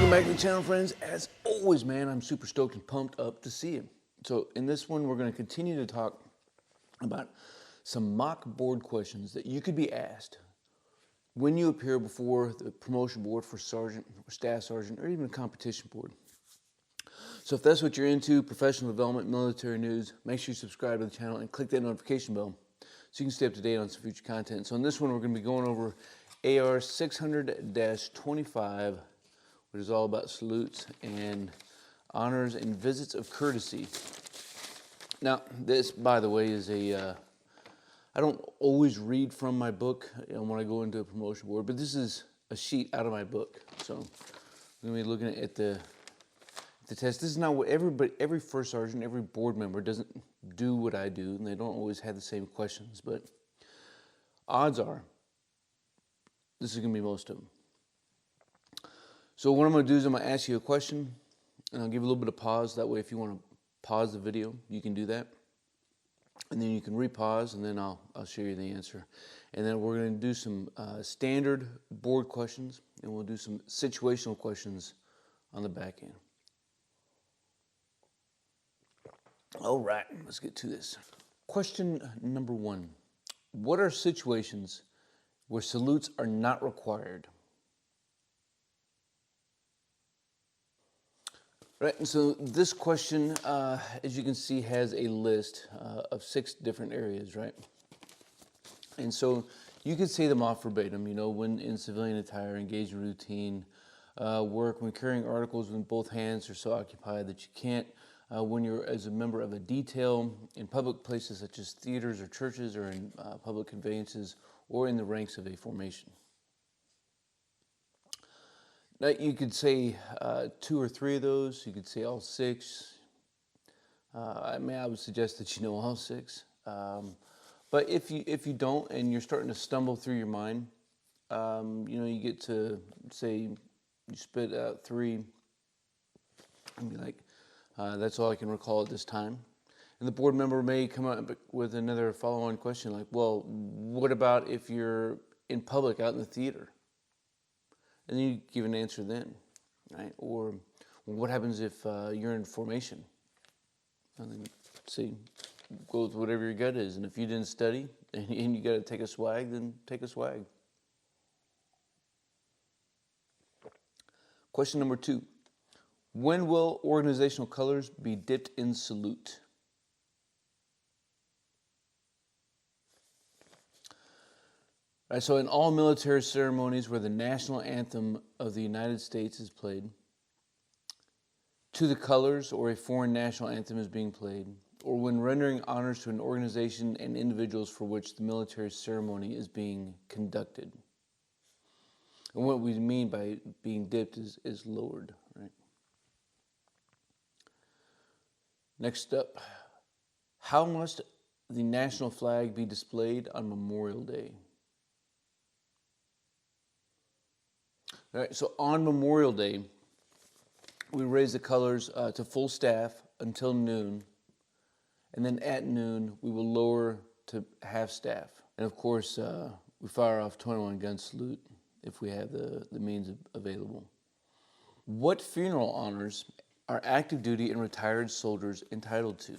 Welcome back to the channel, friends. As always, man, I'm super stoked and pumped up to see you. So in this one, we're going to continue to talk about some mock board questions that you could be asked when you appear before the promotion board for sergeant or staff sergeant or even a competition board. So if that's what you're into, professional development, military news, make sure you subscribe to the channel and click that notification bell so you can stay up to date on some future content. So in this one, we're going to be going over AR 600-25, which is all about salutes and honors and visits of courtesy. Now, this, by the way, is I don't always read from my book when I go into a promotion board, but this is a sheet out of my book. So I'm going to be looking at the test. This is not what every first sergeant, every board member doesn't do what I do, and they don't always have the same questions, but odds are this is going to be most of them. So what I'm going to do is I'm going to ask you a question, and I'll give you a little bit of pause. That way, if you want to pause the video, you can do that. And then you can repause, and then I'll show you the answer. And then we're going to do some standard board questions, and we'll do some situational questions on the back end. All right, let's get to this. Question number 1. What are situations where salutes are not required? Right, and so this question, as you can see, has a list of 6 different areas, right? And so you could say them off verbatim, you know, when in civilian attire, engaged in routine work, when carrying articles when both hands are so occupied that you can't, when you're as a member of a detail, in public places such as theaters or churches, or in public conveyances, or in the ranks of a formation. Now, you could say 2 or 3 of those. You could say all 6. I would suggest that you know all 6. But if you don't, and you're starting to stumble through your mind, you get to say you spit out 3, and be like, that's all I can recall at this time. And the board member may come up with another follow-on question like, well, what about if you're in public out in the theater? And then you give an answer then, right? Or what happens if you're in formation? And then see, go with whatever your gut is. And if you didn't study and you got to take a swag, then take a swag. Question number 2. When will organizational colors be dipped in salute? Right, so in all military ceremonies where the national anthem of the United States is played, to the colors or a foreign national anthem is being played, or when rendering honors to an organization and individuals for which the military ceremony is being conducted. And what we mean by being dipped is lowered, right? Next up, how must the national flag be displayed on Memorial Day? All right, so on Memorial Day, we raise the colors to full staff until noon, and then at noon, we will lower to half staff. And of course, we fire off 21 gun salute if we have the means available. What funeral honors are active duty and retired soldiers entitled to?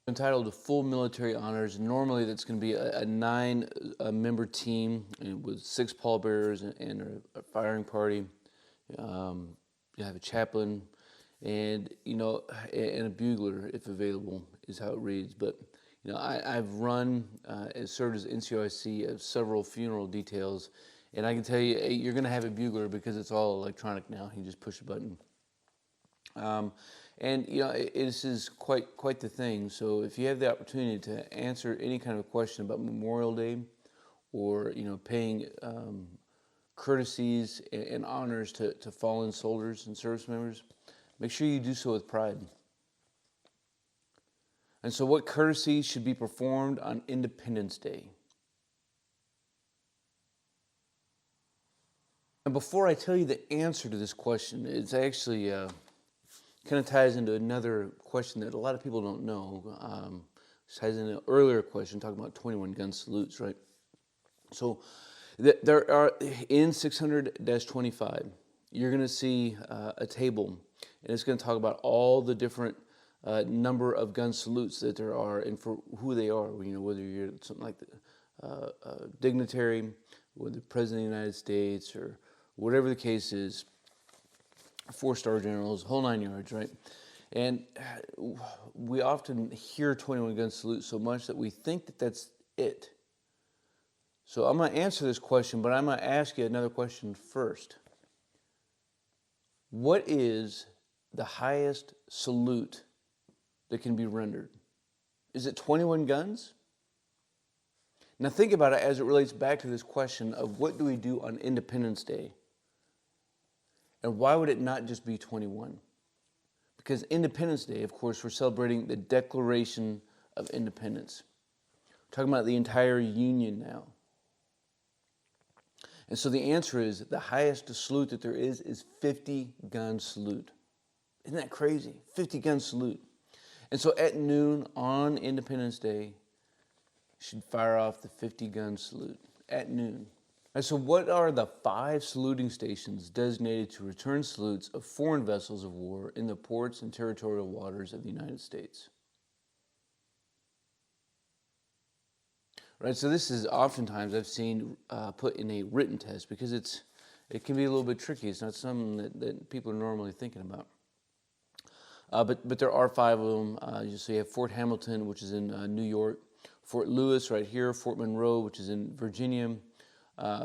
Entitled to full military honors. Normally that's going to be a 9-member team with 6 pallbearers and a firing party. You have a chaplain and and a bugler if available is how it reads. But I've run served as NCOIC of several funeral details, and I can tell you you're going to have a bugler because it's all electronic now. You just push a button. And this is quite the thing. So if you have the opportunity to answer any kind of question about Memorial Day, or paying courtesies and honors to fallen soldiers and service members, make sure you do so with pride. And so, what courtesies should be performed on Independence Day? And before I tell you the answer to this question, it's actually kind of ties into another question that a lot of people don't know. It ties into an earlier question talking about 21 gun salutes, right? So There are, in 600-25, you're going to see a table, and it's going to talk about all the different number of gun salutes that there are and for who they are. Whether you're something like the dignitary, whether the President of the United States, or whatever the case is, 4-star generals, whole 9 yards, right? And we often hear 21 gun salute so much that we think that that's it. So I'm going to answer this question, but I'm going to ask you another question first. What is the highest salute that can be rendered? Is it 21 guns? Now think about it as it relates back to this question of what do we do on Independence Day? And why would it not just be 21? Because Independence Day, of course, we're celebrating the Declaration of Independence. We're talking about the entire Union now. And so the answer is the highest salute that there is 50 gun salute. Isn't that crazy? 50 gun salute. And so at noon on Independence Day, you should fire off the 50 gun salute at noon. And so what are the 5 saluting stations designated to return salutes of foreign vessels of war in the ports and territorial waters of the United States? Right, so this is oftentimes I've seen put in a written test because it can be a little bit tricky. It's not something that people are normally thinking about. But there are 5 of them. So you have Fort Hamilton, which is in New York, Fort Lewis right here, Fort Monroe, which is in Virginia,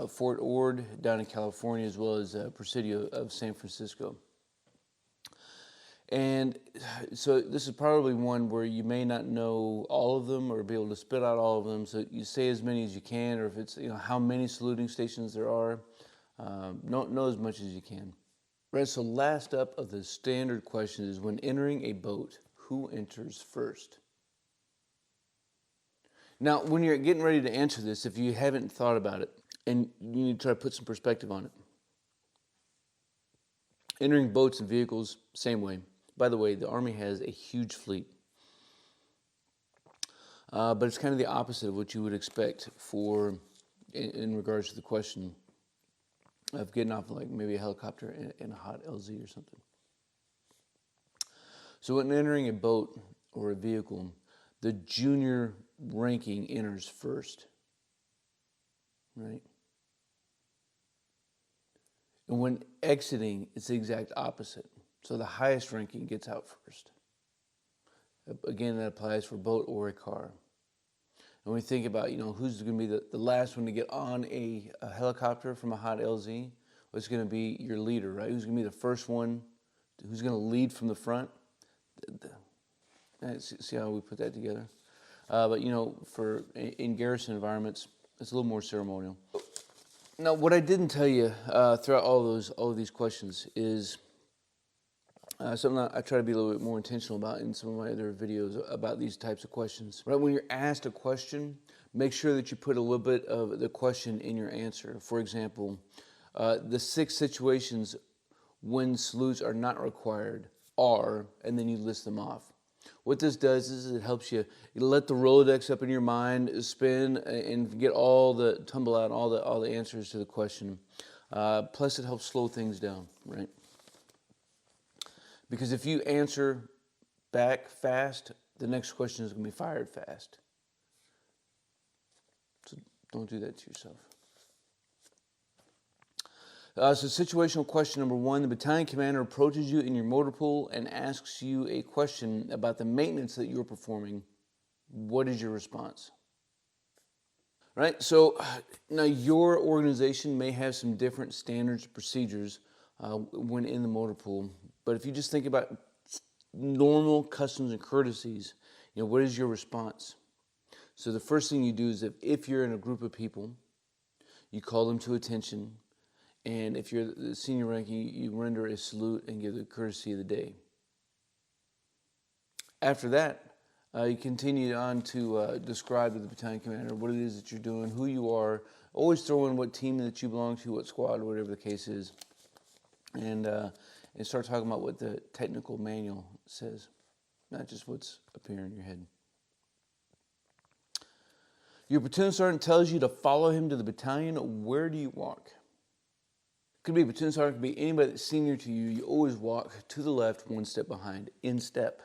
Fort Ord down in California, as well as Presidio of San Francisco. And so this is probably one where you may not know all of them or be able to spit out all of them. So you say as many as you can, or if it's how many saluting stations there are, know as much as you can. Right. So last up of the standard question is, when entering a boat, who enters first? Now, when you're getting ready to answer this, if you haven't thought about it, and you need to try to put some perspective on it. Entering boats and vehicles, same way. By the way, the Army has a huge fleet. But it's kind of the opposite of what you would expect in regards to the question of getting off like maybe a helicopter in a hot LZ or something. So when entering a boat or a vehicle, the junior ranking enters first, right? And when exiting, it's the exact opposite. So the highest ranking gets out first. Again, that applies for a boat or a car. And when we think about, who's going to be the last one to get on a helicopter from a hot LZ, well, it's going to be your leader, right? Who's going to be the first one? Who's going to lead from the front? See how we put that together? But in garrison environments, it's a little more ceremonial. Now, what I didn't tell you throughout all of these questions is something that I try to be a little bit more intentional about in some of my other videos about these types of questions. Right, when you're asked a question, make sure that you put a little bit of the question in your answer. For example, the 6 situations when salutes are not required are, and then you list them off. What this does is it helps you let the Rolodex up in your mind spin and get tumble out all the answers to the question. Plus, it helps slow things down, right? Because if you answer back fast, the next question is going to be fired fast. So don't do that to yourself. So situational question number 1, the battalion commander approaches you in your motor pool and asks you a question about the maintenance that you're performing. What is your response? Right, so now your organization may have some different standards and procedures when in the motor pool, but if you just think about normal customs and courtesies, what is your response? So the first thing you do is if you're in a group of people, you call them to attention. And if you're the senior ranking, you render a salute and give the courtesy of the day. After that, you continue on to describe to the battalion commander what it is that you're doing, who you are. Always throw in what team that you belong to, what squad, whatever the case is. And start talking about what the technical manual says, not just what's appearing in your head. Your platoon sergeant tells you to follow him to the battalion. Where do you walk? Could be a platoon sergeant, could be anybody that's senior to you. You always walk to the left, one step behind, in step.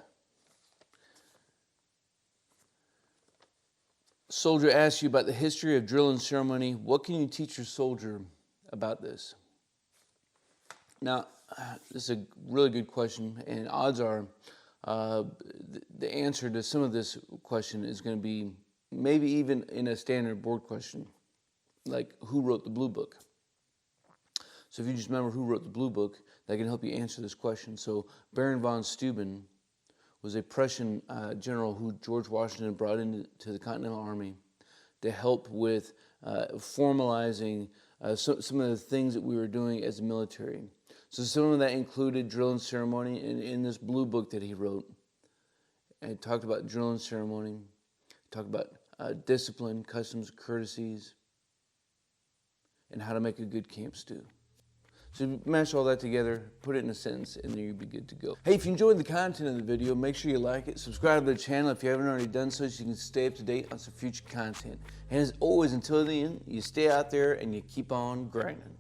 Soldier asks you about the history of drill and ceremony. What can you teach your soldier about this? Now, this is a really good question, and odds are the answer to some of this question is going to be maybe even in a standard board question, like who wrote the Blue Book? So if you just remember who wrote the Blue Book, that can help you answer this question. So Baron von Steuben was a Prussian general who George Washington brought into the Continental Army to help with formalizing some of the things that we were doing as a military. So some of that included drill and ceremony in this Blue Book that he wrote. And it talked about drill and ceremony, talked about discipline, customs, courtesies, and how to make a good camp stew. So you mash all that together, put it in a sentence, and then you'll be good to go. Hey, if you enjoyed the content of the video, make sure you like it. Subscribe to the channel if you haven't already done so you can stay up to date on some future content. And as always, until the end, you stay out there and you keep on grinding.